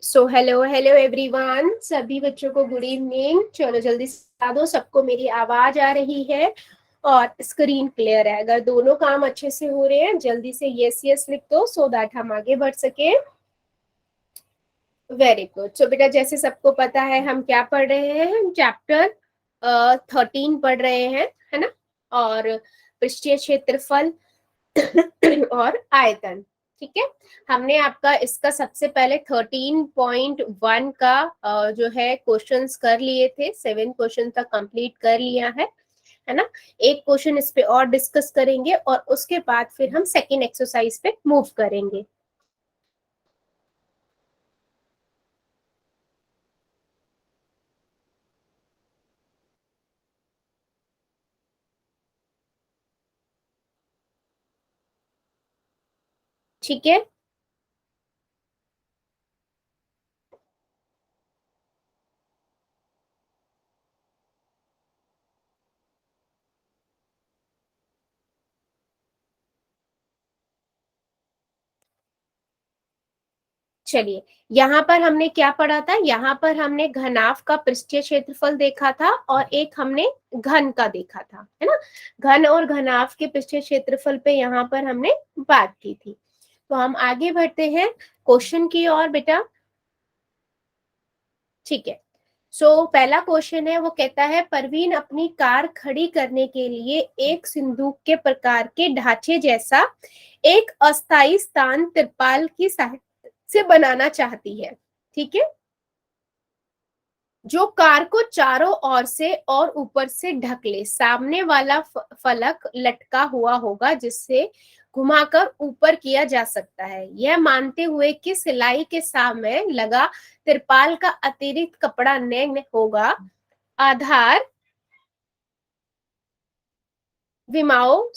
So hello hello everyone, सभी बच्चों को गुड इवनिंग। चलो जल्दी से बता दो सबको मेरी आवाज आ रही है और स्क्रीन क्लियर है। अगर दोनों काम अच्छे से हो रहे हैं जल्दी से यस यस लिख दो सो दैट हम आगे बढ़ सके। Very good. सो बेटा जैसे सबको पता है हम क्या पढ़ रहे हैं, चैप्टर 13 पढ़ रहे हैं, है ना। और पृष्ठीय क्षेत्रफल और आयतन, ठीक है। हमने आपका इसका सबसे पहले 13.1 का जो है क्वेश्चंस कर लिए थे, 7 क्वेश्चन तक कंप्लीट कर लिया है ना। एक क्वेश्चन इस पे और डिस्कस करेंगे और उसके बाद फिर हम सेकेंड एक्सरसाइज पे मूव करेंगे। ठीक है, चलिए यहाँ पर हमने क्या पढ़ा था। यहाँ पर हमने घनाभ का पृष्ठीय क्षेत्रफल देखा था और एक हमने घन का देखा था, है ना। घन और घनाभ के पृष्ठीय क्षेत्रफल पे यहाँ पर हमने बात की थी। तो हम आगे बढ़ते हैं क्वेश्चन की ओर बेटा, ठीक है। पहला क्वेश्चन है, वो कहता है परवीन अपनी कार खड़ी करने के लिए एक सिंदूक के प्रकार के ढांचे जैसा एक अस्थायी स्थान तिरपाल की सहायता से बनाना चाहती है, ठीक है, जो कार को चारों ओर से और ऊपर से ढक ले। सामने वाला फलक लटका हुआ होगा जिससे घुमाकर ऊपर किया जा सकता है, यह मानते हुए कि सिलाई के सामने लगा तिरपाल का अतिरिक्त कपड़ा न होगा। आधार विमाओ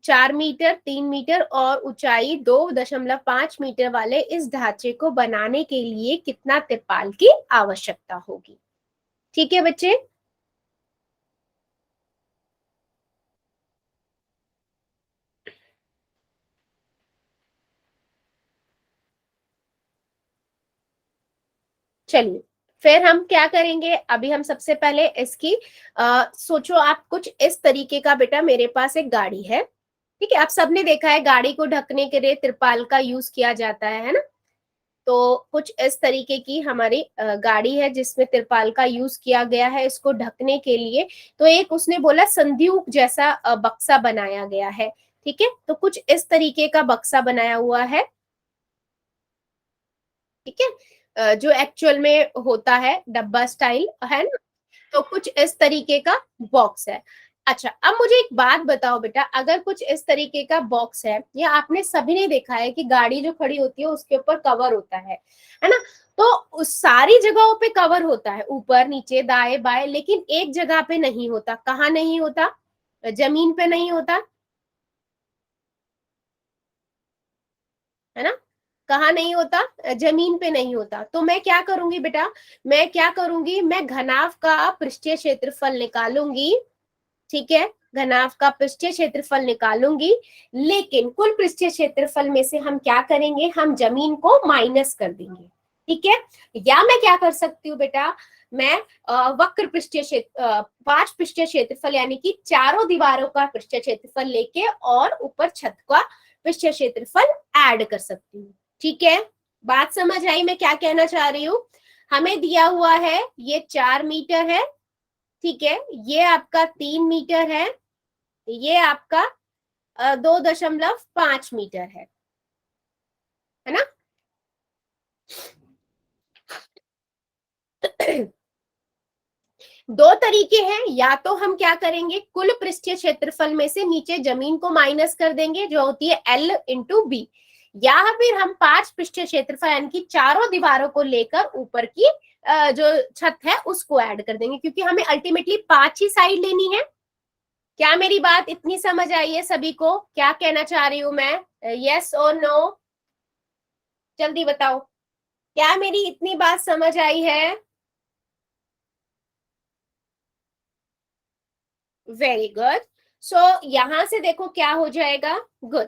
4 मीटर, 3 मीटर और ऊंचाई 2.5 मीटर वाले इस ढांचे को बनाने के लिए कितना तिरपाल की आवश्यकता होगी। ठीक है बच्चे, चलिए फिर हम क्या करेंगे। अभी हम सबसे पहले इसकी सोचो आप कुछ इस तरीके का। बेटा मेरे पास एक गाड़ी है, ठीक है। आप सबने देखा है गाड़ी को ढकने के लिए तिरपाल का यूज किया जाता है ना। तो कुछ इस तरीके की हमारी गाड़ी है जिसमें तिरपाल का यूज किया गया है इसको ढकने के लिए। तो एक उसने बोला संदूक जैसा बक्सा बनाया गया है, ठीक है। तो कुछ इस तरीके का बक्सा बनाया हुआ है, ठीक है, जो एक्चुअल में होता है डब्बा स्टाइल, है ना। तो कुछ इस तरीके का बॉक्स है। अच्छा अब मुझे एक बात बताओ बेटा, अगर कुछ इस तरीके का बॉक्स है, या आपने सभी ने देखा है कि गाड़ी जो खड़ी होती है उसके ऊपर कवर होता है ना। तो उस सारी जगहों पे कवर होता है, ऊपर नीचे दाएं बाएं, लेकिन एक जगह पे नहीं होता। कहाँ नहीं होता? जमीन पे नहीं होता, है ना। कहाँ नहीं होता? जमीन पे नहीं होता। तो मैं क्या करूंगी बेटा, मैं क्या करूंगी, मैं घनाभ का पृष्ठीय क्षेत्रफल निकालूंगी, ठीक है। घनाभ का पृष्ठीय क्षेत्रफल निकालूंगी, लेकिन कुल पृष्ठीय क्षेत्रफल में से हम क्या करेंगे, हम जमीन को माइनस कर देंगे, ठीक है। या मैं क्या कर सकती हूँ बेटा, मैं वक्र पृष्ठीय क्षेत्र 5 पृष्ठीय क्षेत्रफल यानी कि चारों दीवारों का पृष्ठीय क्षेत्रफल लेके और ऊपर छत का पृष्ठीय क्षेत्रफल ऐड कर सकती हूँ, ठीक है। बात समझ आई मैं क्या कहना चाह रही हूँ। हमें दिया हुआ है ये 4 मीटर है, ठीक है, ये आपका 3 मीटर है, ये आपका 2.5 मीटर है ना। दो तरीके हैं, या तो हम क्या करेंगे, कुल पृष्ठीय क्षेत्रफल में से नीचे जमीन को माइनस कर देंगे जो होती है L/B, या फिर हम 5 पृष्ठीय क्षेत्रफल यानी कि चारों दीवारों को लेकर ऊपर की जो छत है उसको ऐड कर देंगे, क्योंकि हमें अल्टीमेटली 5 ही साइड लेनी है। क्या मेरी बात इतनी समझ आई है सभी को? क्या कहना चाह रही हूं मैं, यस और नो? जल्दी बताओ, क्या मेरी इतनी बात समझ आई है? Very good. सो यहां से देखो क्या हो जाएगा, गुड।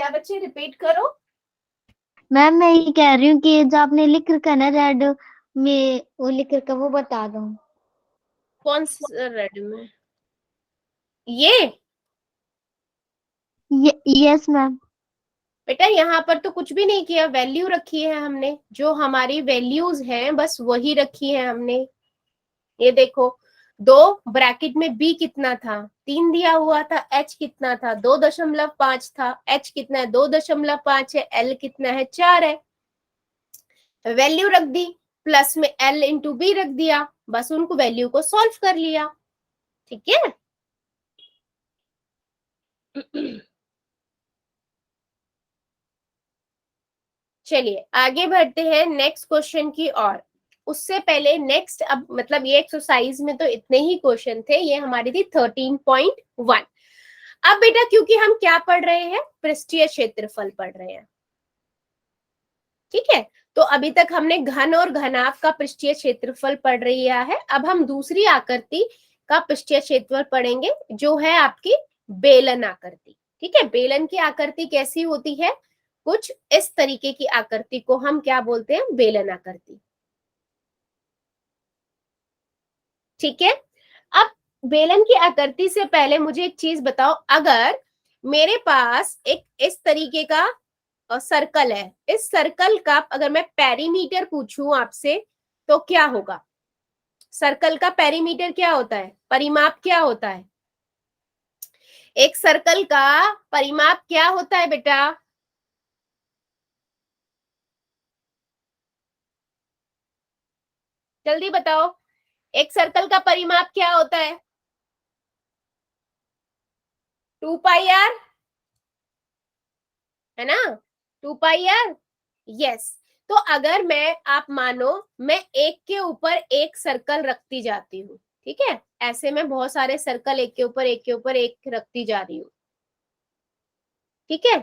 क्या बच्चे रिपीट करो। मैम मैं ये कह रही हूँ कि जो आपने लिख रखा है ना रेड में, वो लिख रखा वो बता दो। कौन सा रेड में? ये यस मैम। बेटा यहाँ पर तो कुछ भी नहीं किया, वैल्यू रखी है हमने, जो हमारी वैल्यूज हैं बस वही रखी है हमने। ये देखो, 2 ब्रैकेट में बी कितना था 3 दिया हुआ था, एच कितना था 2.5 था, एच कितना है 2.5 है, एल कितना है 4 है। वैल्यू रख दी, प्लस में एल इंटू बी रख दिया, बस उनको वैल्यू को सॉल्व कर लिया। ठीक है। चलिए आगे बढ़ते हैं नेक्स्ट क्वेश्चन की ओर। उससे पहले नेक्स्ट, अब मतलब ये एक्सरसाइज में तो इतने ही क्वेश्चन थे, ये हमारी थी 13.1। अब बेटा क्योंकि हम क्या पढ़ रहे हैं, पृष्ठीय क्षेत्रफल पढ़ रहे हैं, ठीक है। तो अभी तक हमने घन और घनाभ का पृष्ठीय क्षेत्रफल पढ़ लिया है। अब हम दूसरी आकृति का पृष्ठीय क्षेत्रफल पढ़ेंगे, जो है आपकी बेलन आकृति। ठीक है, बेलन की आकृति कैसी होती है, कुछ इस तरीके की आकृति को हम क्या बोलते हैं, बेलन आकृति। ठीक है। अब बेलन की आकृति से पहले मुझे एक चीज बताओ, अगर मेरे पास एक इस तरीके का सर्कल है, इस सर्कल का अगर मैं पेरीमीटर पूछूं आपसे तो क्या होगा? सर्कल का पेरीमीटर क्या होता है, परिमाप क्या होता है? एक सर्कल का परिमाप क्या होता है बेटा? जल्दी बताओ, एक सर्कल का परिमाप क्या होता है? 2πr, है ना, 2πr। यस। तो अगर मैं, आप मानो मैं एक के ऊपर एक सर्कल रखती जाती हूँ, ठीक है, ऐसे में बहुत सारे सर्कल एक के ऊपर एक के ऊपर एक रखती जा रही हूँ, ठीक है।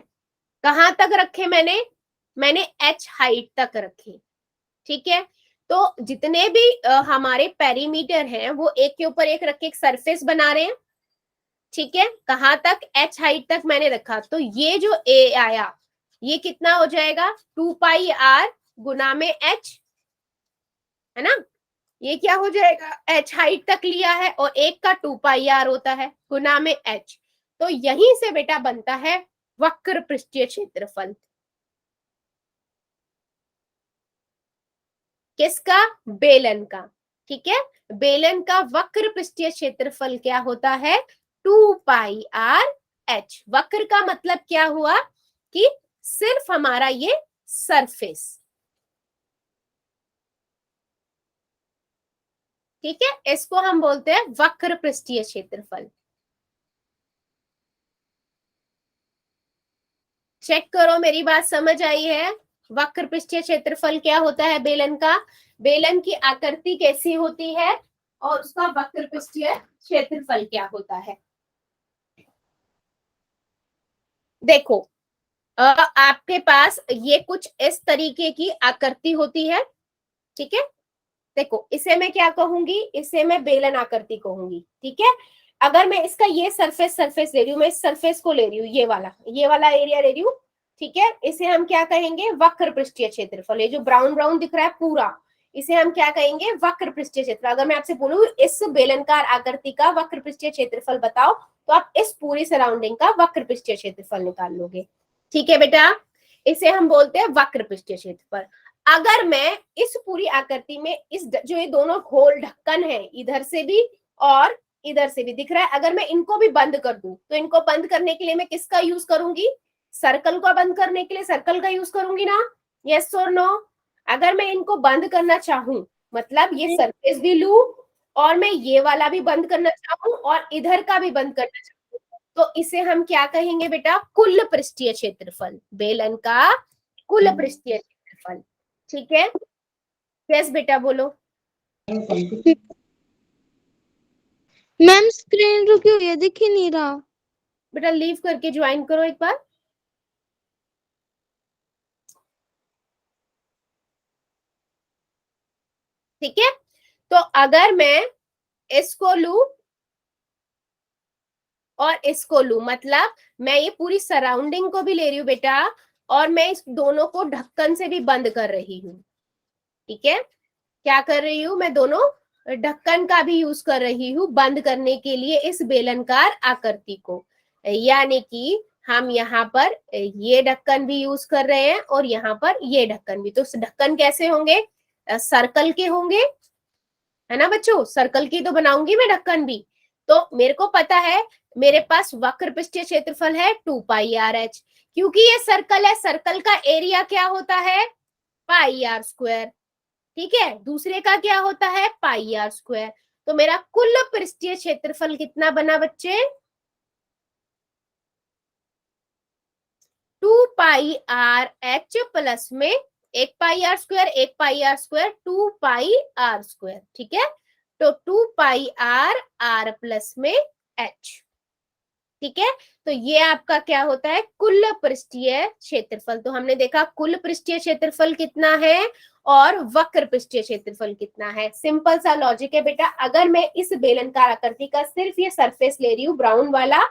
कहां तक रखे मैंने h हाइट तक रखे, ठीक है। तो जितने भी हमारे पेरीमीटर हैं वो एक के ऊपर एक रख के एक सरफेस बना रहे हैं, ठीक है। कहां तक, h हाइट तक मैंने रखा, तो ये जो a आया ये कितना हो जाएगा, 2πr गुना में h, है ना। ये क्या हो जाएगा, h हाइट तक लिया है और एक का 2πr होता है गुना में h। तो यहीं से बेटा बनता है वक्र पृष्ठीय क्षेत्रफल। किसका, बेलन का। ठीक है, बेलन का वक्र पृष्ठीय क्षेत्रफल क्या होता है, 2πr h। वक्र का मतलब क्या हुआ कि सिर्फ हमारा ये सरफेस, ठीक है, इसको हम बोलते हैं वक्र पृष्ठीय क्षेत्रफल। चेक करो मेरी बात समझ आई है। वक्र पृष्ठीय क्षेत्रफल क्या होता है बेलन का, बेलन की आकृति कैसी होती है और उसका वक्र पृष्ठीय क्षेत्रफल क्या होता है। देखो, आपके पास ये कुछ इस तरीके की आकृति होती है, ठीक है। देखो इसे मैं क्या कहूंगी, इसे मैं बेलन आकृति कहूंगी, ठीक है। अगर मैं इसका ये सरफेस ले रही हूँ, मैं इस सरफेस को ले रही हूँ, ये वाला एरिया ले रही हूँ, ठीक है। इसे हम क्या कहेंगे, वक्र पृष्ठीय क्षेत्रफल। ये जो ब्राउन ब्राउन दिख रहा है पूरा, इसे हम क्या कहेंगे, वक्र पृष्ठीय क्षेत्र। अगर मैं आपसे बोलूं इस बेलनकार आकृति का वक्र पृष्ठीय क्षेत्रफल बताओ, तो आप इस पूरी सराउंडिंग का वक्र पृष्ठीय क्षेत्रफल निकाल लोगे, ठीक है बेटा। इसे हम बोलते हैं वक्र पृष्ठीय क्षेत्रफल। अगर मैं इस पूरी आकृति में इस जो ये दोनों गोल ढक्कन है, इधर से भी और इधर से भी दिख रहा है, अगर मैं इनको भी बंद कर दूं, तो इनको बंद करने के लिए मैं किसका यूज करूंगी, सर्कल को बंद करने के लिए सर्कल का यूज करूंगी ना, यस और नो। अगर मैं इनको बंद करना चाहूं, मतलब ये सरफेस भी लू और मैं ये वाला भी बंद करना चाहूं और इधर का भी बंद करना चाहूं, तो इसे हम क्या कहेंगे बेटा, कुल पृष्ठीय क्षेत्रफल, बेलन का कुल पृष्ठीय क्षेत्रफल, ठीक है। यस बेटा बोलो। मैम स्क्रीन रुकी हुई है, दिख ही नहीं रहा। बेटा लीव करके ज्वाइन करो एक बार। ठीक है, तो अगर मैं इसको लू, और इसको लूं, मतलब मैं ये पूरी सराउंडिंग को भी ले रही हूँ बेटा, और मैं इस दोनों को ढक्कन से भी बंद कर रही हूँ। ठीक है, क्या कर रही हूँ मैं, दोनों ढक्कन का भी यूज कर रही हूँ बंद करने के लिए इस बेलनकार आकृति को। यानी कि हम यहाँ पर ये ढक्कन भी यूज कर रहे हैं और यहाँ पर ये ढक्कन भी। तो ढक्कन कैसे होंगे, सर्कल के होंगे, है ना बच्चों, सर्कल की तो बनाऊंगी मैं ढक्कन भी। तो मेरे को पता है मेरे पास वक्र पृष्ठीय क्षेत्रफल है 2πr(h), क्योंकि ये सर्कल है, सर्कल का एरिया क्या होता है, πr²। ठीक है, दूसरे का क्या होता है, πr²। तो मेरा कुल पृष्ठीय क्षेत्रफल कितना बना बच्चे, 2πr(h) प्लस में एक πr², एक πr², 2πr²। ठीक है, तो 2πr प्लस में h। ठीक है, तो ये आपका क्या होता है, कुल पृष्ठीय क्षेत्रफल। तो हमने देखा कुल पृष्ठीय क्षेत्रफल कितना है और वक्र पृष्ठीय क्षेत्रफल कितना है। सिंपल सा लॉजिक है बेटा। अगर मैं इस बेलनकार आकृति का सिर्फ ये सरफेस ले रही हूँ ब्राउन वाला,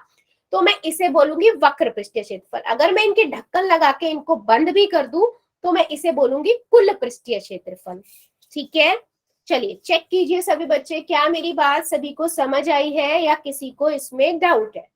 तो मैं इसे बोलूंगी वक्र पृष्ठीय क्षेत्रफल। अगर मैं इनके ढक्कन लगा के इनको बंद भी कर दूं तो मैं इसे बोलूंगी कुल पृष्ठीय क्षेत्रफल। ठीक है, चलिए चेक कीजिए सभी बच्चे, क्या मेरी बात सभी को समझ आई है या किसी को इसमें डाउट है।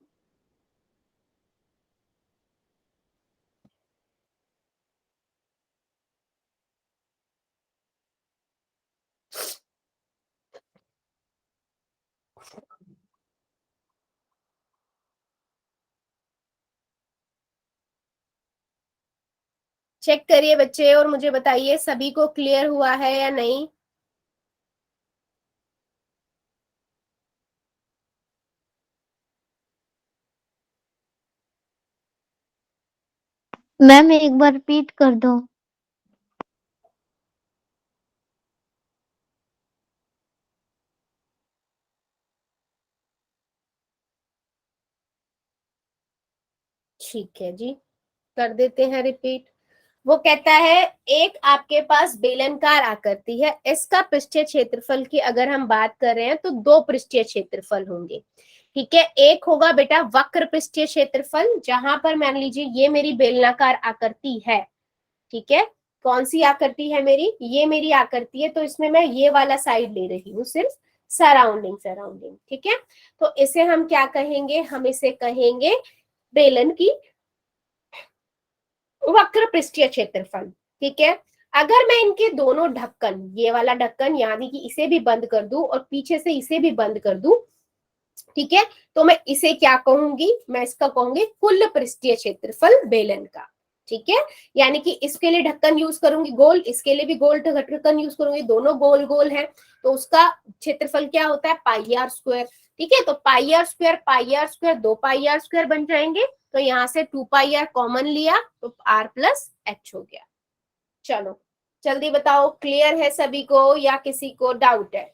चेक करिए बच्चे और मुझे बताइए सभी को क्लियर हुआ है या नहीं। मैम एक बार रिपीट कर दो। ठीक है जी, कर देते हैं रिपीट। वो कहता है एक आपके पास बेलनकार आकृति है, इसका पृष्ठीय क्षेत्रफल की अगर हम बात कर रहे हैं तो दो पृष्ठीय क्षेत्रफल होंगे। ठीक है, एक होगा बेटा वक्र पृष्ठीय क्षेत्रफल, जहां पर मान लीजिए ये मेरी बेलनाकार आकृति है। ठीक है, कौन सी आकृति है मेरी, ये मेरी आकृति है, तो इसमें मैं ये वाला साइड ले रही हूँ सिर्फ, सराउंडिंग सराउंडिंग। ठीक है, तो इसे हम क्या कहेंगे, हम इसे कहेंगे बेलन की वक्र पृष्ठीय क्षेत्रफल। ठीक है, अगर मैं इनके दोनों ढक्कन, ये वाला ढक्कन यानी कि इसे भी बंद कर दूं और पीछे से इसे भी बंद कर दूं, ठीक है, तो मैं इसे क्या कहूंगी, मैं इसका कहूंगी कुल पृष्ठीय क्षेत्रफल बेलन का। ठीक है, यानी कि इसके लिए ढक्कन यूज करूंगी गोल, इसके लिए भी गोल ढक्कन यूज करूंगी, दोनों गोल गोल है, तो उसका क्षेत्रफल क्या होता है, πr²। ठीक है, तो πr², दो πr² बन जाएंगे, तो यहाँ से 2πr कॉमन लिया तो r प्लस h हो गया। चलो जल्दी बताओ, क्लियर है सभी को या किसी को डाउट है।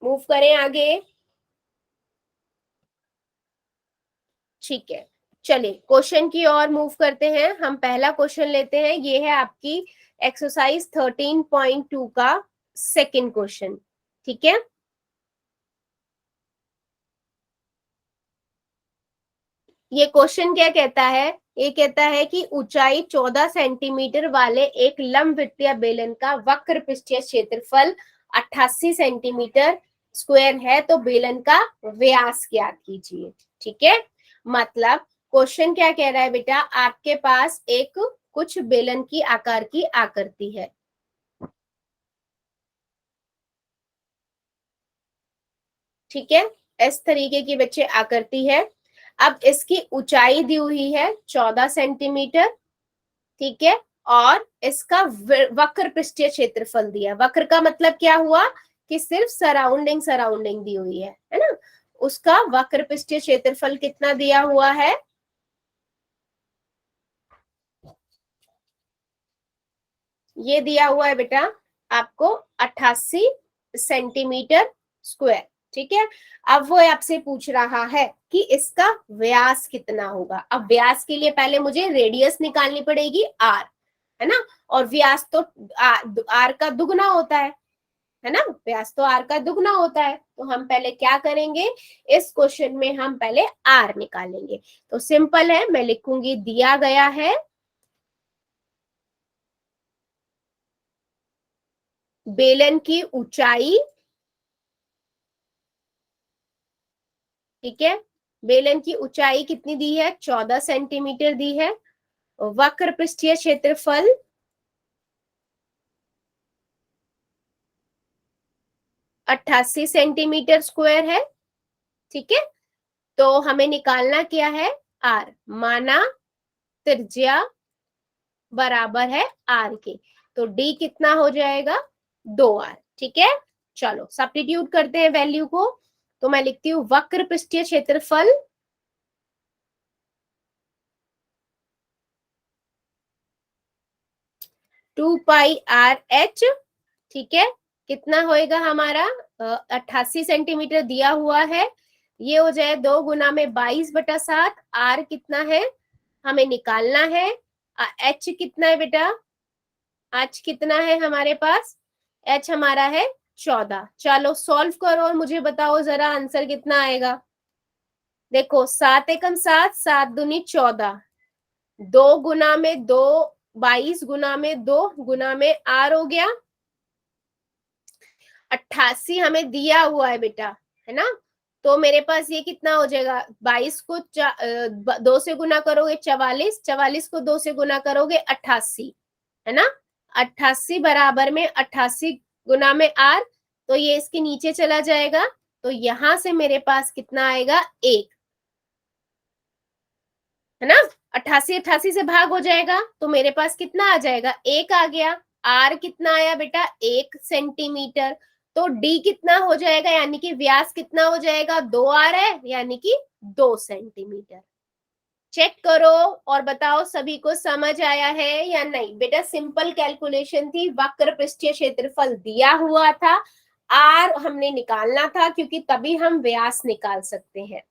मूव करें आगे। ठीक है, चलिए क्वेश्चन की ओर मूव करते हैं। हम पहला क्वेश्चन लेते हैं, ये है आपकी एक्सरसाइज 13.2 का सेकंड क्वेश्चन। ठीक है, ये क्वेश्चन क्या कहता है, ये कहता है कि ऊंचाई 14 सेंटीमीटर वाले एक लंबवृत्तीय बेलन का वक्र पृष्ठीय क्षेत्रफल 88 सेंटीमीटर स्क्वायर है, तो बेलन का व्यास ज्ञात कीजिए। ठीक है, मतलब क्वेश्चन क्या कह रहा है बेटा, आपके पास एक कुछ बेलन की आकार की आकृति है। ठीक है, इस तरीके की बच्चे आकृति है। अब इसकी ऊंचाई दी हुई है 14 सेंटीमीटर। ठीक है, और इसका वक्र पृष्ठीय क्षेत्रफल दिया। वक्र का मतलब क्या हुआ कि सिर्फ सराउंडिंग सराउंडिंग दी हुई है ना। उसका वक्र पृष्ठीय क्षेत्रफल कितना दिया हुआ है, ये दिया हुआ है बेटा आपको 88 सेंटीमीटर स्क्वायर। ठीक है, अब वो आपसे पूछ रहा है कि इसका व्यास कितना होगा। अब व्यास के लिए पहले मुझे रेडियस निकालनी पड़ेगी r, है ना, और व्यास तो आर का दुगना होता है। है ना, व्यास तो आर का दुगना होता है। तो हम पहले क्या करेंगे, इस क्वेश्चन में हम पहले आर निकालेंगे। तो सिंपल है, मैं लिखूंगी दिया गया है बेलन की ऊंचाई, ठीक है, बेलन की ऊंचाई कितनी दी है, 14 सेंटीमीटर दी है। वक्र पृष्ठीय क्षेत्रफल 88 सेंटीमीटर स्क्वायर है, ठीक है। तो हमें निकालना क्या है, आर, माना त्रिज्या बराबर है आर के, तो डी कितना हो जाएगा, 2r, ठीक है। चलो सब्स्टिट्यूट करते हैं वैल्यू को। तो मैं लिखती हूँ वक्र पृष्ठीय क्षेत्रफल 2πr/h, ठीक है, कितना होएगा हमारा, 88 सेंटीमीटर दिया हुआ है, ये हो जाए 2 × 22/7, आर कितना है हमें निकालना है, एच कितना है बेटा, एच कितना है हमारे पास, एच हमारा है 14। चलो सॉल्व करो और मुझे बताओ जरा आंसर कितना आएगा। देखो 7 एकम 7, 7 दूनी 14, 2 × 2 22 × 2 गुना में आर हो गया, 88 हमें दिया हुआ है बेटा, है ना। तो मेरे पास ये कितना हो जाएगा, 22 को 2 से गुना करोगे 44, 44 को 2 से गुना करोगे 88, है ना। 88 बराबर में 88 गुना में आर, तो ये इसके नीचे चला जाएगा, तो यहां से मेरे पास कितना आएगा, 1, है ना। 88 88 से भाग हो जाएगा, तो मेरे पास कितना आ जाएगा, 1 आ गया। आर कितना आया बेटा, 1 सेंटीमीटर। तो डी कितना हो जाएगा, यानी कि व्यास कितना हो जाएगा, 2r है, यानी कि 2 सेंटीमीटर। चेक करो और बताओ सभी को समझ आया है या नहीं। बेटा सिंपल कैलकुलेशन थी, वक्र पृष्ठीय क्षेत्रफल दिया हुआ था, आर हमने निकालना था, क्योंकि तभी हम व्यास निकाल सकते हैं।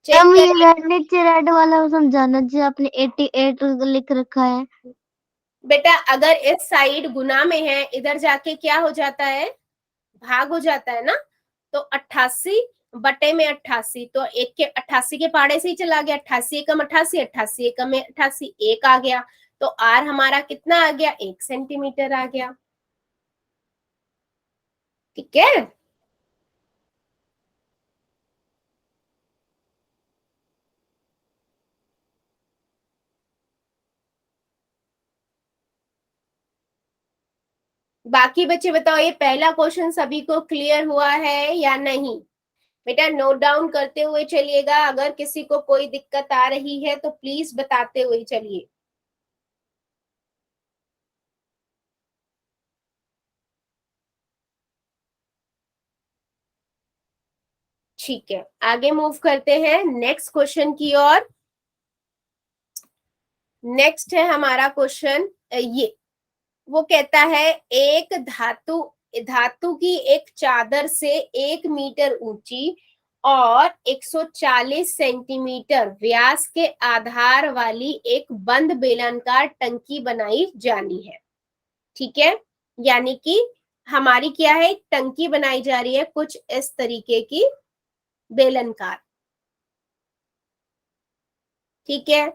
चेक मैम ये करिए रेड नीचे रेड वाला समझाना जी, आपने 88 लिख रखा है। बेटा, अगर इस साइड गुना में है, इधर जाके क्या हो जाता है, भाग हो जाता है ना। तो 88 बटे में 88, तो एक के 88 के पाड़े से ही चला गया, 88 एकम 88, 88 एकम में 88, 1 आ गया। तो आर हमारा कितना आ गया, 1 सेंटीमीटर आ गया, ठीक है। बाकी बच्चे बताओ, ये पहला क्वेश्चन सभी को क्लियर हुआ है या नहीं। बेटा नोट डाउन करते हुए चलिएगा, अगर किसी को कोई दिक्कत आ रही है तो प्लीज बताते हुए चलिए। ठीक है, आगे मूव करते हैं नेक्स्ट क्वेश्चन की ओर। नेक्स्ट है हमारा क्वेश्चन, ये वो कहता है एक धातु धातु की एक चादर से 1 मीटर ऊंची और 140 सेंटीमीटर व्यास के आधार वाली एक बंद बेलनाकार टंकी बनाई जानी है, ठीक है। यानी कि हमारी क्या है, टंकी बनाई जा रही है कुछ इस तरीके की, बेलनकार, ठीक है।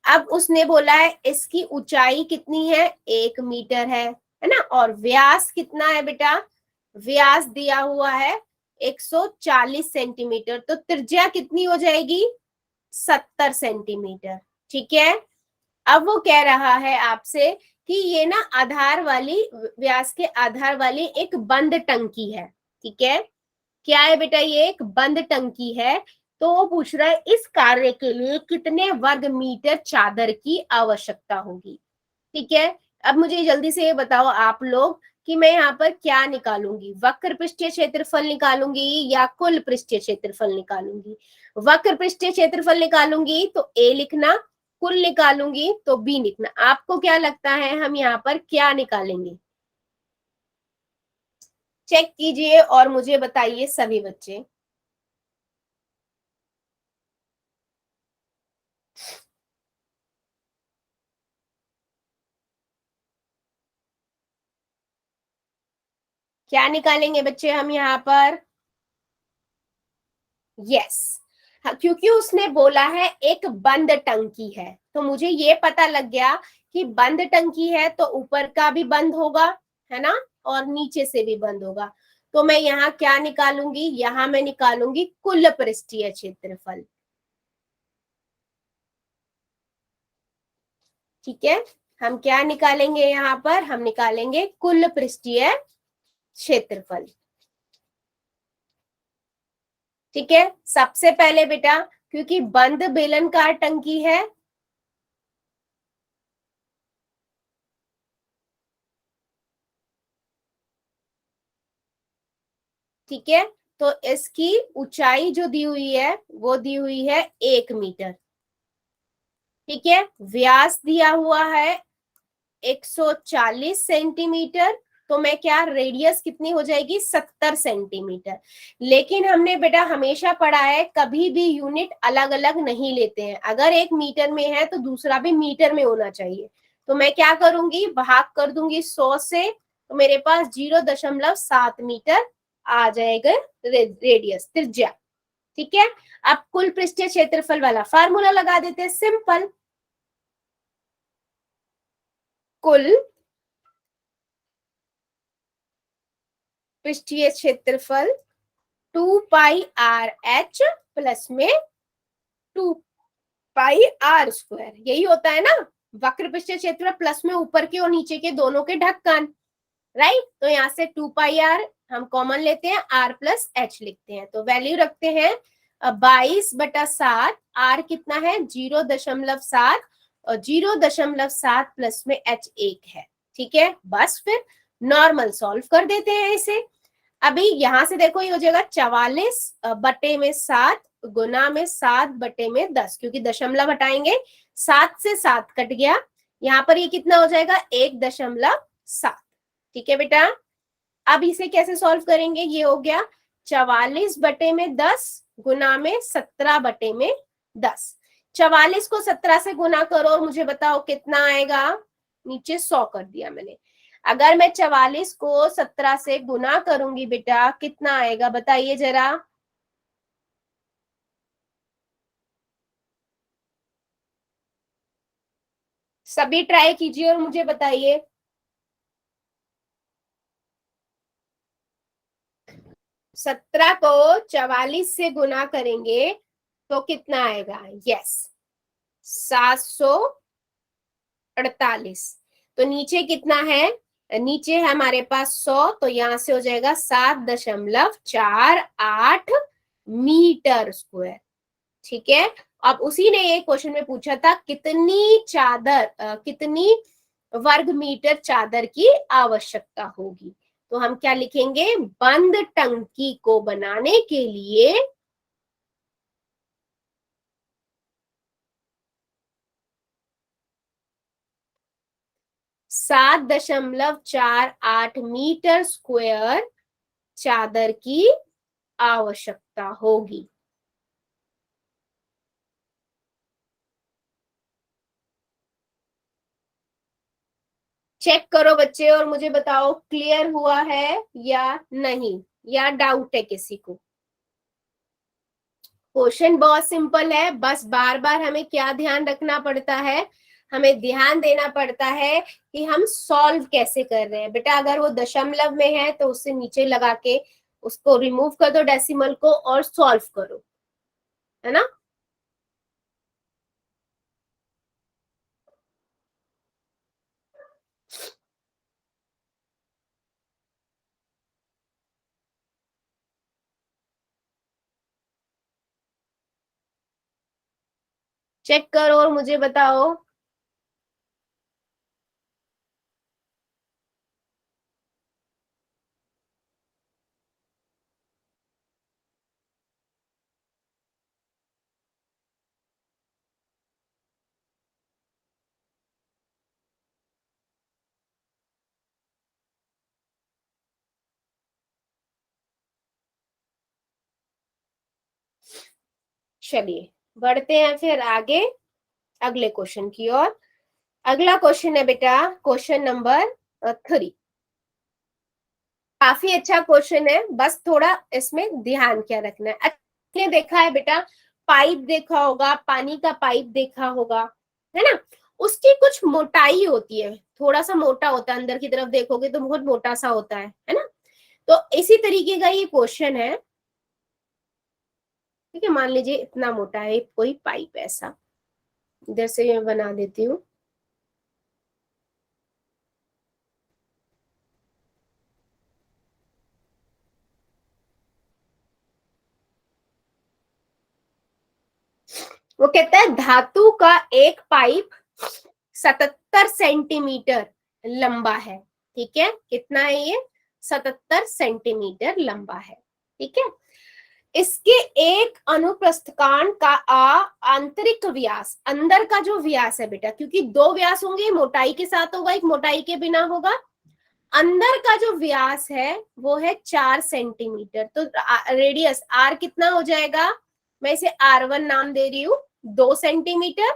अब उसने बोला है इसकी ऊंचाई कितनी है, 1 मीटर है ना, और व्यास कितना है बेटा, व्यास दिया हुआ है 140 सेंटीमीटर, तो त्रिज्या कितनी हो जाएगी, 70 सेंटीमीटर, ठीक है। अब वो कह रहा है आपसे कि ये ना आधार वाली, व्यास के आधार वाली एक बंद टंकी है, ठीक है। क्या है बेटा, ये एक बंद टंकी है। तो वो पूछ रहा है इस कार्य के लिए कितने वर्ग मीटर चादर की आवश्यकता होगी, ठीक है। अब मुझे जल्दी से ये बताओ आप लोग कि मैं यहाँ पर क्या निकालूंगी, वक्र पृष्ठीय क्षेत्रफल निकालूंगी या कुल पृष्ठीय क्षेत्रफल निकालूंगी। वक्र पृष्ठीय क्षेत्रफल निकालूंगी तो ए लिखना, कुल निकालूंगी तो बी लिखना। आपको क्या लगता है हम यहाँ पर क्या निकालेंगे, चेक कीजिए और मुझे बताइए सभी बच्चे। क्या निकालेंगे बच्चे हम यहाँ पर? यस, क्योंकि उसने बोला है एक बंद टंकी है, तो मुझे ये पता लग गया कि बंद टंकी है तो ऊपर का भी बंद होगा, है ना, और नीचे से भी बंद होगा। तो मैं यहाँ क्या निकालूंगी? यहाँ मैं निकालूंगी कुल पृष्ठीय क्षेत्रफल। ठीक है, हम क्या निकालेंगे यहाँ पर? हम निकालेंगे कुल पृष्ठीय क्षेत्रफल। ठीक है, सबसे पहले बेटा, क्योंकि बंद बेलनाकार टंकी है, ठीक है, तो इसकी ऊंचाई जो दी हुई है वो दी हुई है 1 मीटर। ठीक है, व्यास दिया हुआ है 140 सेंटीमीटर, तो मैं क्या, रेडियस कितनी हो जाएगी? 70 सेंटीमीटर। लेकिन हमने बेटा हमेशा पढ़ा है कभी भी यूनिट अलग अलग नहीं लेते हैं, अगर एक मीटर में है तो दूसरा भी मीटर में होना चाहिए। तो मैं क्या करूंगी? भाग कर दूंगी 100 से, तो मेरे पास 0.7 मीटर आ जाएगा रेडियस, त्रिज्या। ठीक है, अब कुल पृष्ठीय क्षेत्रफल वाला फार्मूला लगा देते हैं, सिंपल। कुल पृष्ठीय क्षेत्रफल 2πr(h) प्लस में 2πr², यही होता है ना, वक्र पृष्ठीय क्षेत्रफल प्लस में ऊपर के और नीचे के दोनों के ढक्कन, राइट। तो यहाँ से 2πr हम कॉमन लेते हैं, r प्लस h लिखते हैं, तो वैल्यू रखते हैं 22/7। r कितना है? 0.7, और 0.7 प्लस में h 1 है। ठीक है, बस फिर नॉर्मल सॉल्व कर देते हैं इसे। अभी यहां से देखो, ये हो जाएगा 44/7 गुना में 7/10, क्योंकि दशमलव हटाएंगे, 7 से 7 कट गया, यहाँ पर ये कितना हो जाएगा? 1.7। ठीक है बेटा, अब इसे कैसे सॉल्व करेंगे? ये हो गया 44/10 गुना में 17/10। 44 को 17 से गुना करो और मुझे बताओ कितना आएगा। नीचे 100 कर दिया मैंने। अगर मैं 44 को 17 से गुना करूंगी बेटा, कितना आएगा बताइए जरा। सभी ट्राई कीजिए और मुझे बताइए। 17 को 44 से गुना करेंगे तो कितना आएगा? यस, 748। तो नीचे कितना है? नीचे हमारे पास 100, तो यहां से हो जाएगा 7.48 मीटर स्क्वायर। ठीक है, अब उसी ने ये क्वेश्चन में पूछा था कितनी कितनी वर्ग मीटर चादर की आवश्यकता होगी। तो हम क्या लिखेंगे? बंद टंकी को बनाने के लिए 7.48 मीटर स्क्वायर चादर की आवश्यकता होगी। चेक करो बच्चे और मुझे बताओ क्लियर हुआ है या नहीं, या डाउट है किसी को। क्वेश्चन बहुत सिंपल है, बस बार बार हमें क्या ध्यान रखना पड़ता है? हमें ध्यान देना पड़ता है कि हम सॉल्व कैसे कर रहे हैं। बेटा अगर वो दशमलव में है तो उससे नीचे लगा के उसको रिमूव कर दो डेसिमल को और सॉल्व करो, है ना। चेक करो और मुझे बताओ। चलिए बढ़ते हैं फिर आगे अगले क्वेश्चन की ओर। अगला क्वेश्चन है बेटा क्वेश्चन नंबर 3। काफी अच्छा क्वेश्चन है, बस थोड़ा इसमें ध्यान क्या रखना है। आपने देखा है बेटा, पाइप देखा होगा, पानी का पाइप देखा होगा, है ना, उसकी कुछ मोटाई होती है, थोड़ा सा मोटा होता है, अंदर की तरफ देखोगे तो बहुत मोटा सा होता है ना। तो इसी तरीके का ये क्वेश्चन है, ठीक है। मान लीजिए इतना मोटा है कोई पाइप, ऐसा, इधर से मैं बना देती हूँ। वो कहता है धातु का एक पाइप 77 सेंटीमीटर लंबा है, ठीक है। कितना है ये? 77 सेंटीमीटर लंबा है, ठीक है। इसके एक अनुप्रस्थकांड का आंतरिक व्यास, अंदर का जो व्यास है बेटा, क्योंकि दो व्यास होंगे, मोटाई के साथ होगा, एक मोटाई के बिना होगा। अंदर का जो व्यास है वो है 4 सेंटीमीटर। तो रेडियस आर कितना हो जाएगा? मैं इसे R1 नाम दे रही हूँ, 2 सेंटीमीटर।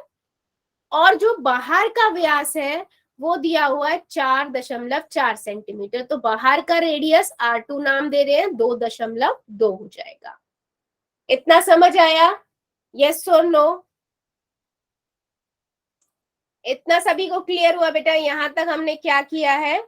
और जो बाहर का व्यास है वो दिया हुआ है 4.4 सेंटीमीटर। तो बाहर का रेडियस R2 नाम दे रहे हैं, 2.2 हो जाएगा। इतना समझ आया? यस और नो? इतना सभी को क्लियर हुआ बेटा? यहां तक हमने क्या किया है?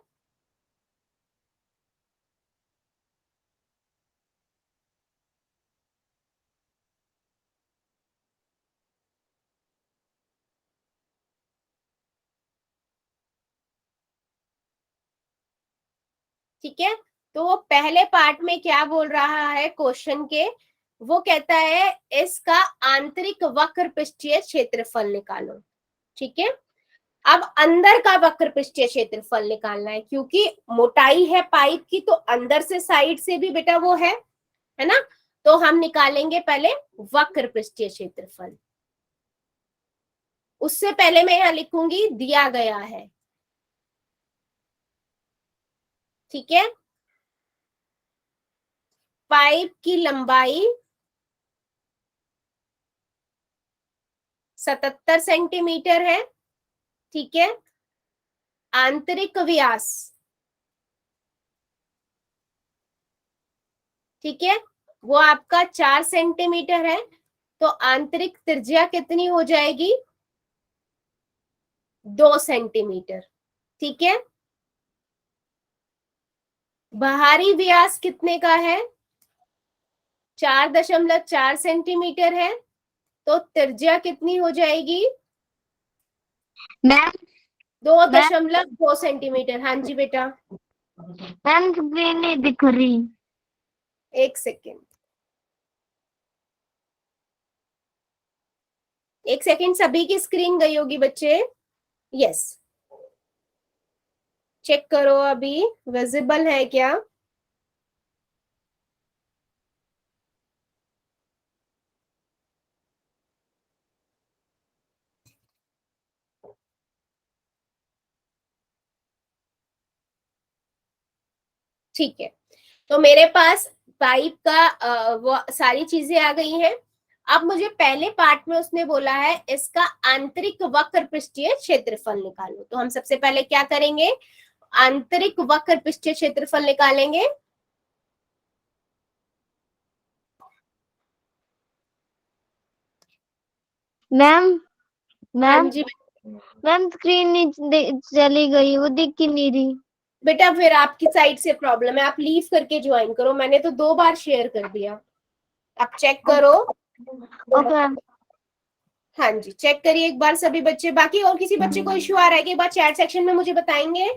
ठीक है। तो वो पहले पार्ट में क्या बोल रहा है क्वेश्चन के? वो कहता है इसका आंतरिक वक्र पृष्ठीय क्षेत्रफल निकालो, ठीक है। अब अंदर का वक्र पृष्ठीय क्षेत्रफल निकालना है, क्योंकि मोटाई है पाइप की, तो अंदर से साइड से भी बेटा वो है ना। तो हम निकालेंगे पहले वक्र पृष्ठीय क्षेत्रफल। उससे पहले मैं यहां लिखूंगी दिया गया है, ठीक है। पाइप की लंबाई 77 सेंटीमीटर है, ठीक है। आंतरिक व्यास, ठीक है, वो आपका 4 सेंटीमीटर है। तो आंतरिक त्रिज्या कितनी हो जाएगी? 2 सेंटीमीटर, ठीक है। बाहरी व्यास कितने का है? 4.4 सेंटीमीटर है। तो त्रिज्या कितनी हो जाएगी? Ma'am 2.2 centimetre. हाँ जी बेटा, मैम स्क्रीन नहीं दिख रही। एक सेकेंड, एक सेकेंड। सभी की स्क्रीन गई होगी बच्चे? यस, चेक करो अभी विजिबल है क्या। ठीक है। तो मेरे पास पाइप का वो सारी चीजें आ गई हैं। अब मुझे पहले पार्ट में उसने बोला है इसका आंतरिक वक्र पृष्ठीय क्षेत्रफल निकालो। तो हम सबसे पहले क्या करेंगे? आंतरिक वक्र पृष्ठीय क्षेत्रफल निकालेंगे। मैम हाँ मैम जी मैम स्क्रीन चली गई, वो दिख ही नहीं रही। बेटा, फिर आपकी साइड से प्रॉब्लम है, आप लीव करके ज्वाइन करो। मैंने तो 2 बार शेयर कर दिया, आप चेक करो। ओके। हाँ जी, चेक करिए एक बार सभी बच्चे। बाकी और किसी बच्चे को इश्यू आ रहा है कि एक बार चैट सेक्शन में मुझे बताएंगे।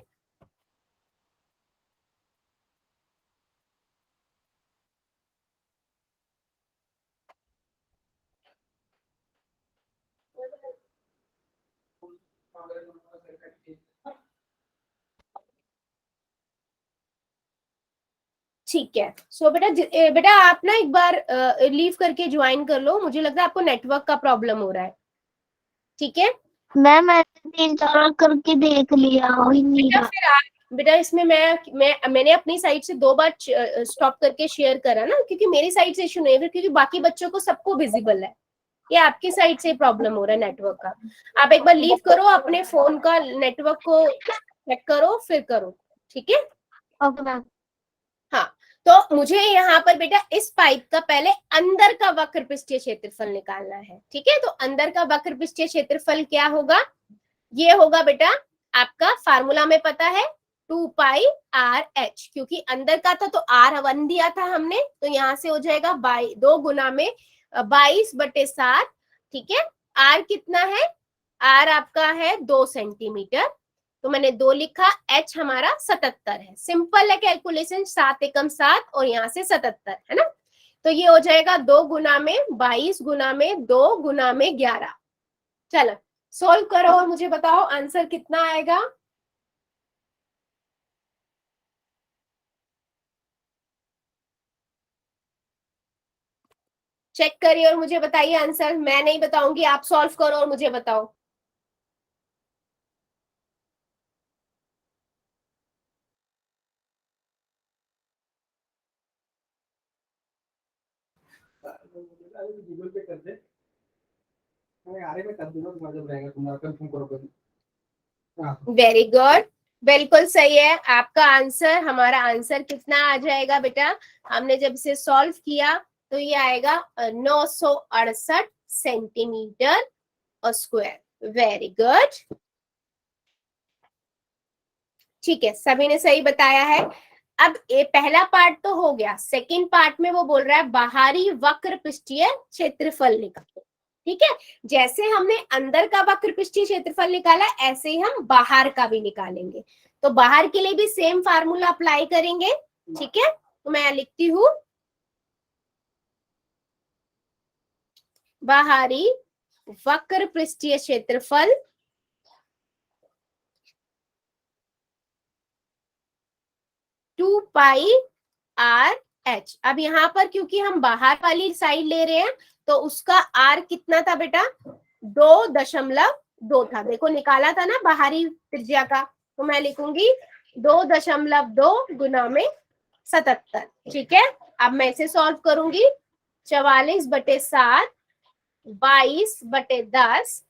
ठीक है। सो बेटा बेटा आप ना एक बार लीव करके ज्वाइन कर लो, मुझे लगता है आपको नेटवर्क का प्रॉब्लम हो रहा है, ठीक है। मैम मैंने 3-4 बार करके देख लिया, हो ही नहीं बेटा रहा। फिर आप बेटा इसमें मैंने अपनी साइड से 2 बार स्टॉप करके शेयर करा ना, क्योंकि मेरी साइड से इशू नहीं है, क्योंकि बाकी बच्चों को सबको विजिबल है। ये आपकी साइड से प्रॉब्लम हो रहा है नेटवर्क का। आप एक बार लीव करो, अपने फोन का नेटवर्क को चेक करो, फिर करो, ठीक है। Okay ma'am. तो मुझे यहाँ पर बेटा इस पाइप का पहले अंदर का वक्र पृष्ठीय क्षेत्रफल निकालना है, ठीक है। तो अंदर का वक्र पृष्ठीय क्षेत्रफल क्या होगा, ये होगा बेटा आपका, फार्मूला में पता है 2 पाई आर एच, क्योंकि अंदर का था तो आर 1 दिया था हमने, तो यहाँ से हो जाएगा 2 गुना में 22/7, ठीक है। आर कितना है, आर आपका है 2 सेंटीमीटर, तो मैंने 2 लिखा, एच हमारा 77 है। सिंपल है कैलकुलेशन, 7 एकम 7 और यहाँ से 77 है ना। तो ये हो जाएगा 2 गुना में 22 गुना में 2 गुना में 11। चलो सोल्व करो और मुझे बताओ आंसर कितना आएगा। चेक करिए और मुझे बताइए आंसर, मैं नहीं बताऊंगी, आप सॉल्व करो और मुझे बताओ। गूगल पे कर दे, मैं आरे में कर दूंगा, तुम्हारा जब रहेगा तुम्हारा कंफर्म करो। वेरी गुड, बिल्कुल सही है आपका आंसर। हमारा आंसर कितना आ जाएगा बेटा, हमने जब इसे सॉल्व किया तो ये आएगा 968 सेंटीमीटर स्क्वायर। वेरी गुड, ठीक है, सभी ने सही बताया है। अब ये पहला पार्ट तो हो गया, सेकंड पार्ट में वो बोल रहा है बाहरी वक्र पृष्ठीय क्षेत्रफल निकालो, ठीक है। जैसे हमने अंदर का वक्र पृष्ठीय क्षेत्रफल निकाला, ऐसे ही हम बाहर का भी निकालेंगे। तो बाहर के लिए भी सेम फार्मूला अप्लाई करेंगे, ठीक है। तो मैं लिखती हूं, बाहरी वक्र पृष्ठीय क्षेत्रफल 2 पाई आर एच। अब यहाँ पर क्योंकि हम बाहर वाली साइड ले रहे हैं, तो उसका आर कितना था बेटा, 2.2 था। देखो निकाला था ना बाहरी त्रिज्या का, तो मैं लिखूंगी 2.2 गुना में 77, ठीक है। अब मैं इसे सॉल्व करूंगी, 44/7 22/10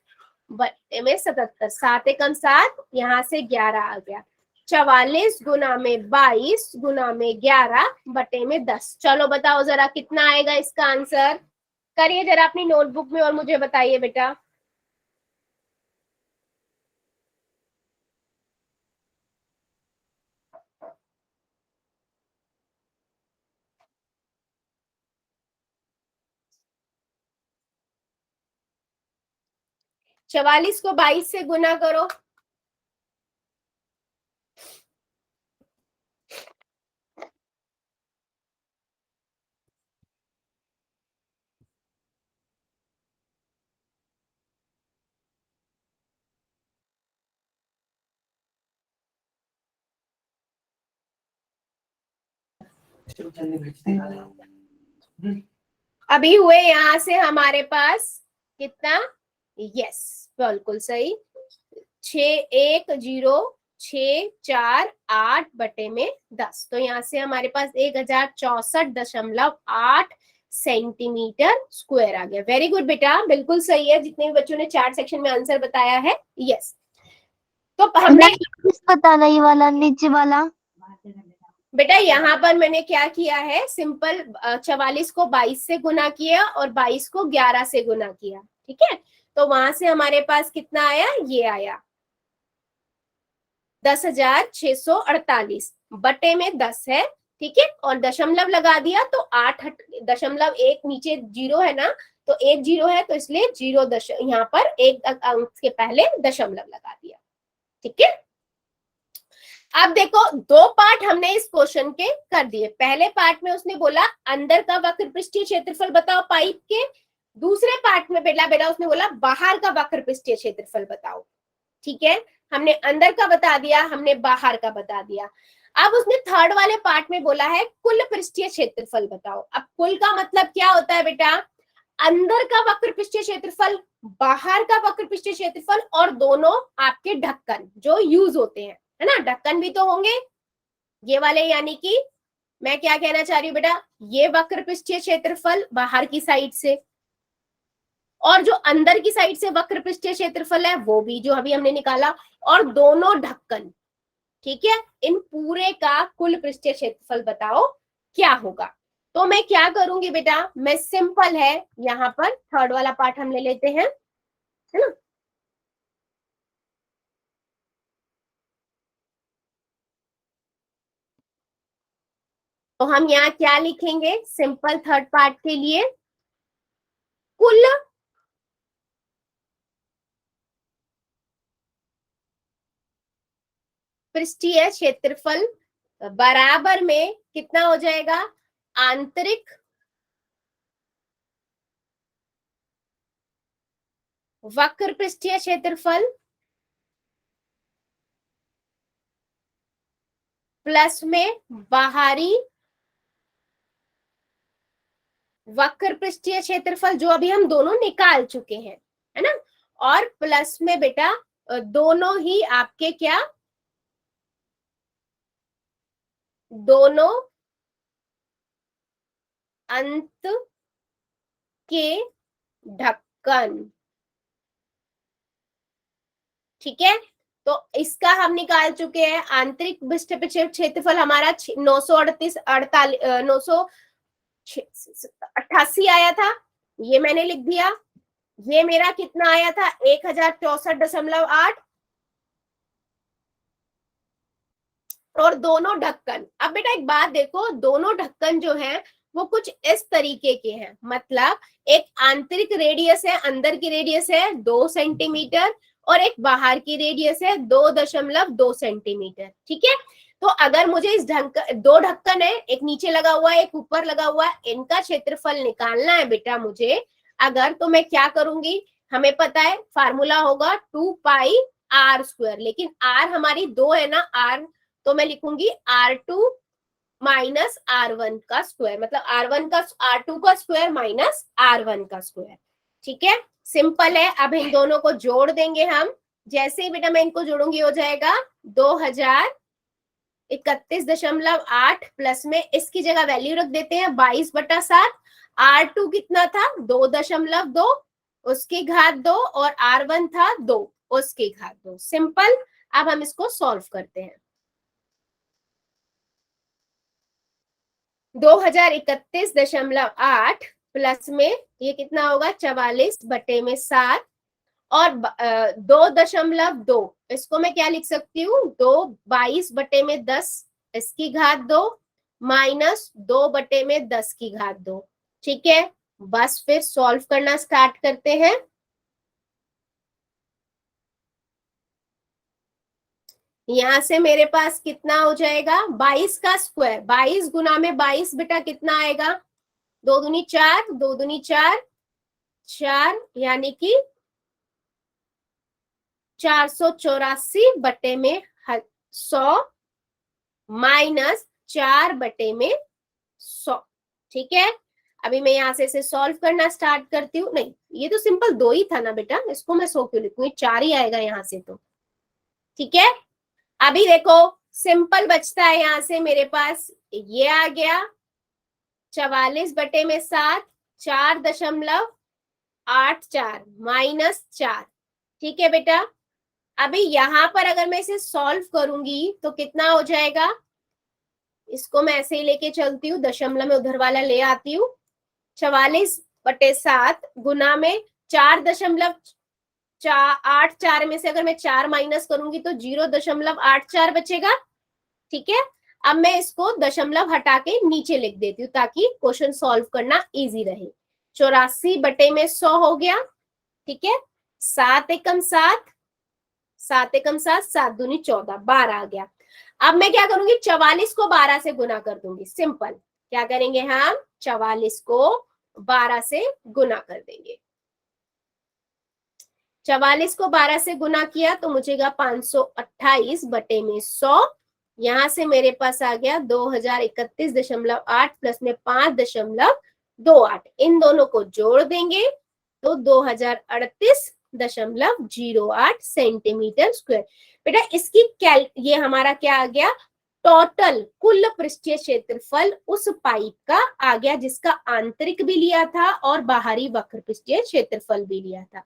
बटे में 77, 7 एकम 7, यहाँ से 11 आ गया, 44 गुना में 22 गुना में 11 बटे में 10। चलो बताओ जरा कितना आएगा इसका आंसर, करिए जरा अपनी नोटबुक में और मुझे बताइए बेटा। चवालीस को 22 से गुना करो, अभी हुए यहां से हमारे पास कितना, यस बिल्कुल सही, 610648 बटे में 10। तो यहाँ से हमारे पास 1064.8 सेंटीमीटर स्क्वायर आ गया। वेरी गुड बेटा, बिल्कुल सही है, जितने भी बच्चों ने चार्ट सेक्शन में आंसर बताया है, यस। तो हमने बताना ये वाला नीचे वाला बेटा यहाँ पर मैंने क्या किया है, सिंपल 44 को 22 से गुना किया और 22 को 11 से गुना किया, ठीक है। तो वहां से हमारे पास कितना आया, ये आया 10,648 बटे में 10 है, ठीक है। और दशमलव लगा दिया तो 8.1 नीचे 0 है ना, तो 1 0 है, तो इसलिए 0 यहाँ पर एक अंक के पहले दशमलव लगा दिया, ठीक है। अब देखो 2 पार्ट हमने इस क्वेश्चन के कर दिए। पहले पार्ट में उसने बोला अंदर का वक्र पृष्ठीय क्षेत्रफल बताओ पाइप के, दूसरे पार्ट में बेटा उसने बोला बाहर का वक्र पृष्ठीय क्षेत्रफल बताओ, ठीक है। हमने अंदर का बता दिया, हमने बाहर का बता दिया। अब उसने थर्ड वाले पार्ट में बोला है कुल पृष्ठीय क्षेत्रफल बताओ। अब कुल का मतलब क्या होता है बेटा, अंदर का वक्र पृष्ठीय क्षेत्रफल, बाहर का वक्र पृष्ठीय क्षेत्रफल, और दोनों आपके ढक्कन जो यूज होते हैं, है ना, ढक्कन भी तो होंगे ये वाले, यानी कि मैं क्या कहना चाह रही हूँ बेटा, ये वक्र पृष्ठीय क्षेत्रफल बाहर की साइड से, और जो अंदर की साइड से वक्र पृष्ठीय क्षेत्रफल है वो भी जो अभी हमने निकाला, और दोनों ढक्कन, ठीक है। इन पूरे का कुल पृष्ठीय क्षेत्रफल बताओ। क्या होगा। तो मैं क्या करूंगी बेटा, मैं सिंपल है, यहाँ पर थर्ड वाला पार्ट हम ले लेते हैं, है ना। तो हम यहाँ क्या लिखेंगे सिंपल थर्ड पार्ट के लिए, कुल पृष्ठीय क्षेत्रफल बराबर में कितना हो जाएगा, आंतरिक वक्र पृष्ठीय क्षेत्रफल प्लस में बाहरी वक्र पृष्ठीय क्षेत्रफल, जो अभी हम दोनों निकाल चुके हैं, है ना। और प्लस में बेटा दोनों ही आपके क्या, दोनों अंत के ढक्कन, ठीक है। तो इसका हम निकाल चुके हैं, आंतरिक विष्ट क्षेत्रफल हमारा 988 आया था, ये मैंने लिख दिया। ये मेरा कितना आया था, 1064.8, और दोनों ढक्कन। अब बेटा एक बात देखो, दोनों ढक्कन जो है वो कुछ इस तरीके के हैं, मतलब एक आंतरिक रेडियस है, अंदर की रेडियस है 2 सेंटीमीटर, और एक बाहर की रेडियस है 2.2 सेंटीमीटर, ठीक है। तो अगर मुझे इस दो ढक्कन है, एक नीचे लगा हुआ है एक ऊपर लगा हुआ है, इनका क्षेत्रफल निकालना है बेटा मुझे अगर, तो मैं क्या करूंगी, हमें पता है फार्मूला होगा 2πr², लेकिन r हमारी 2 है ना, r, तो मैं लिखूंगी R2 माइनस R1 का स्क्वायर, मतलब R2 का स्क्वायर माइनस R1 का स्क्वायर, ठीक है। सिंपल है। अब इन दोनों को जोड़ देंगे हम, जैसे ही बेटा मैं इनको जोड़ूंगी हो जाएगा 2031.8, प्लस में इसकी जगह वैल्यू रख देते हैं 22/7। R2 कितना था 2.2, उसकी घात 2, और R1 था 2, उसकी घात 2। सिंपल। अब हम इसको सॉल्व करते हैं। 2031.8 प्लस में ये कितना होगा 44/7, और 2.2, इसको मैं क्या लिख सकती हूँ, 22/10 इसकी घात 2, माइनस 2/10 की घात 2, ठीक है। बस फिर सॉल्व करना स्टार्ट करते हैं। यहां से मेरे पास कितना हो जाएगा, 22 का स्क्वायर, 22 गुना में 22 बेटा कितना आएगा, 2 दूनी 4, 2 दूनी 4, 4 यानी कि 484/100 माइनस 4/100, ठीक है। अभी मैं यहां से इसे सॉल्व करना स्टार्ट करती हूँ। नहीं, ये तो सिंपल 2 ही था ना बेटा, इसको मैं 100 क्यों लिखूं, 4 ही आएगा यहाँ से तो, ठीक है। अभी देखो सिंपल बचता है यहाँ से मेरे पास, ये आ गया 44/7, 4.84 माइनस 4, ठीक है बेटा। अभी यहां पर अगर मैं इसे सॉल्व करूंगी तो कितना हो जाएगा, इसको मैं ऐसे ही लेके चलती हूँ, दशमलव में उधर वाला ले आती हूँ, 44/7 गुना में 4.84 में से अगर मैं 4 माइनस करूंगी तो 0.84 बचेगा, ठीक है। अब मैं इसको दशमलव हटा के नीचे लिख देती हूँ ताकि क्वेश्चन सॉल्व करना इजी रहे। 84/100 हो गया, ठीक है। 7 एकम 7, 7 एकम 7, 7 दूनी 14, 12 आ गया। अब मैं क्या करूंगी, 44 को 12 से गुना कर दूंगी। सिंपल, क्या करेंगे हम, 44 को 12 से गुना कर देंगे। 44 को 12 से गुना किया तो मुझेगा 528/100, यहां से मेरे पास आ गया 2031.8 प्लस में 5.28, इन दोनों को जोड़ देंगे तो 2038.08 सेंटीमीटर स्क्वायर। बेटा इसकी ये हमारा क्या आ गया, टोटल कुल पृष्ठीय क्षेत्रफल उस पाइप का आ गया जिसका आंतरिक भी लिया था और बाहरी वक्र पृष्ठीय क्षेत्रफल भी लिया था।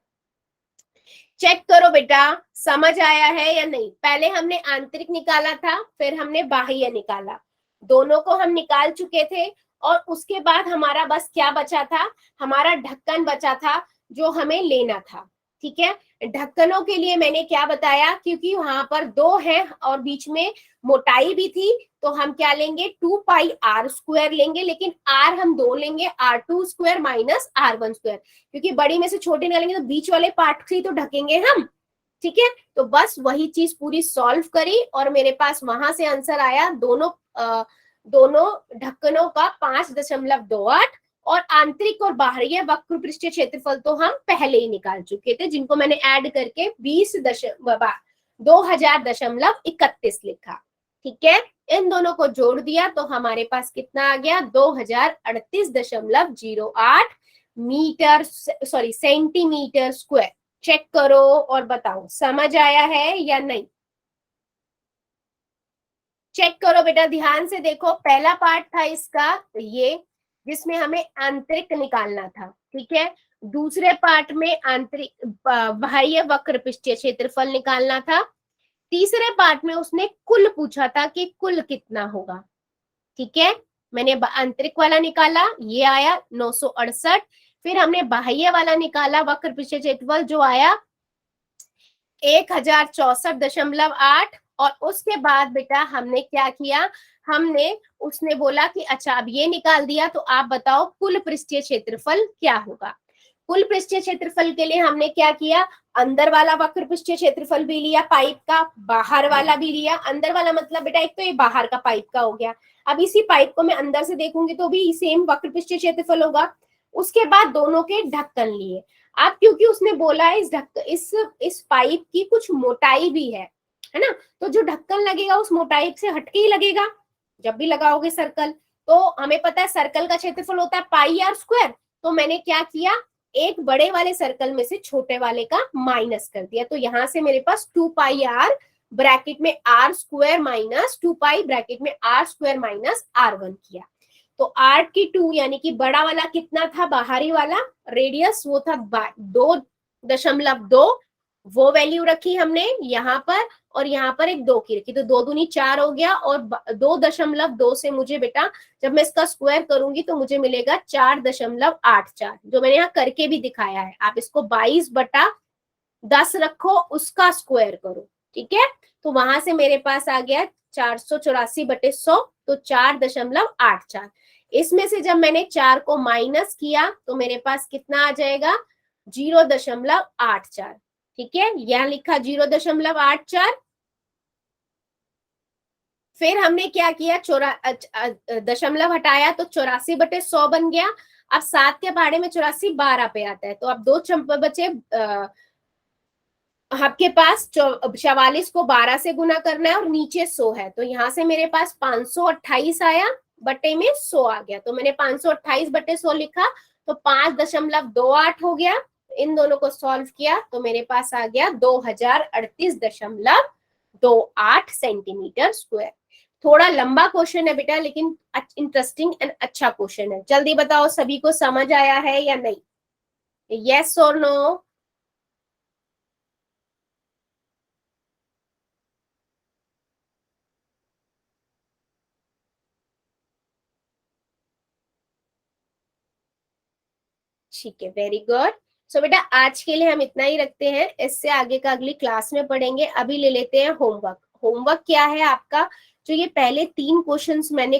चेक करो बेटा समझ आया है या नहीं। पहले हमने आंतरिक निकाला था, फिर हमने बाह्य निकाला। दोनों को हम निकाल चुके थे। और उसके बाद हमारा बस क्या बचा था, हमारा ढक्कन बचा था जो हमें लेना था। ठीक है, ढक्कनों के लिए मैंने क्या बताया, क्योंकि वहां पर 2 हैं और बीच में मोटाई भी थी, तो हम क्या लेंगे 2 पाई आर स्क्वायर लेंगे, लेकिन आर हम 2 लेंगे, R2 square minus R1 square, क्योंकि बड़ी में से छोटे निकालेंगे तो बीच वाले पार्ट से ही तो ढकेंगे हम। ठीक है, तो बस वही चीज पूरी सॉल्व करी और मेरे पास वहां से आंसर आया दोनों ढक्कनों का 5.28 और आंतरिक और बाहरी वक्र पृष्ठीय क्षेत्रफल तो हम पहले ही निकाल चुके थे, जिनको मैंने ऐड करके 20,031 लिखा। ठीक है, इन दोनों को जोड़ दिया तो हमारे पास कितना आ गया, 2038.08 metre sorry centimetre square. Check करो और बताओ समझ आया है या नहीं। चेक करो बेटा, ध्यान से देखो, पहला पार्ट था इसका ये, जिसमें हमें आंतरिक निकालना था। ठीक है, दूसरे पार्ट में आंतरिक बाह्य वक्र पृष्ठीय क्षेत्रफल निकालना था। तीसरे पार्ट में उसने कुल पूछा था कि कुल कितना होगा। ठीक है, मैंने आंतरिक वाला निकाला, ये आया 968। फिर हमने बाह्य वाला निकाला वक्र पृष्ठीय क्षेत्रफल, जो आया 1064.8। और उसके बाद बेटा हमने क्या किया, उसने बोला कि अच्छा अब ये निकाल दिया तो आप बताओ कुल पृष्ठीय क्षेत्रफल क्या होगा। कुल पृष्ठीय क्षेत्रफल के लिए हमने क्या किया, अंदर वाला वक्र पृष्ठीय क्षेत्रफल भी लिया पाइप का, बाहर वाला भी लिया। अंदर वाला मतलब बेटा एक तो ये बाहर का पाइप का हो गया, अब इसी पाइप को मैं अंदर से देखूंगी तो भी सेम वक्र पृष्ठीय क्षेत्रफल होगा। उसके बाद दोनों के ढक्कन लिए। अब क्योंकि उसने बोला है इस पाइप की कुछ मोटाई भी है ना, तो जो ढक्कन लगेगा उस मोटाई से हटके ही लगेगा जब भी लगाओगे सर्कल। तो हमें पता है सर्कल का क्षेत्रफल होता है पाई आर स्क्वायर, तो मैंने क्या किया, एक बड़े वाले सर्कल में से छोटे वाले का माइनस कर दिया। तो यहां से मेरे पास 2 पाई आर ब्रैकेट में r square minus 2 pi bracket में आर स्क्वायर माइनस R1 किया। तो R2 यानी कि बड़ा वाला कितना था, बाहरी वाला रेडियस, वो था 2.2, वो वैल्यू रखी हमने यहाँ पर, और यहाँ पर एक 2 की रखी, तो 2 दूनी 4 हो गया। और 2.2 से मुझे बेटा जब मैं इसका स्क्वायर करूंगी तो मुझे मिलेगा 4.84, जो मैंने यहाँ करके भी दिखाया है। आप इसको 22/10 रखो, उसका स्क्वायर करो। ठीक है, तो वहां से मेरे पास आ गया 484/100, तो 4.84। इसमें से जब मैंने 4 को माइनस किया तो मेरे पास कितना आ जाएगा, 0.84। ठीक है, यह लिखा 0.84। फिर हमने क्या किया, दशमलव हटाया तो 84/100 बन गया। अब 7 के भाड़े में 84 12 पे आता है, तो अब 2 चंपा बचे। आपके पास 44 को 12 से गुना करना है और नीचे 100 है, तो यहाँ से मेरे पास 528 आया, बटे में 100 आ गया, तो मैंने 528/100 लिखा, तो 5.28 हो गया। इन दोनों को सॉल्व किया तो मेरे पास आ गया 2038.28 सेंटीमीटर स्क्वायर। थोड़ा लंबा क्वेश्चन है बेटा, लेकिन इंटरेस्टिंग एंड अच्छा क्वेश्चन है। जल्दी बताओ सभी को समझ आया है या नहीं, यस और नो। ठीक है, वेरी गुड। सो बेटा आज के लिए हम इतना ही रखते हैं, इससे आगे का अगली क्लास में पढ़ेंगे। अभी ले लेते हैं होमवर्क। होमवर्क क्या है आपका, जो ये पहले 3 क्वेश्चंस मैंने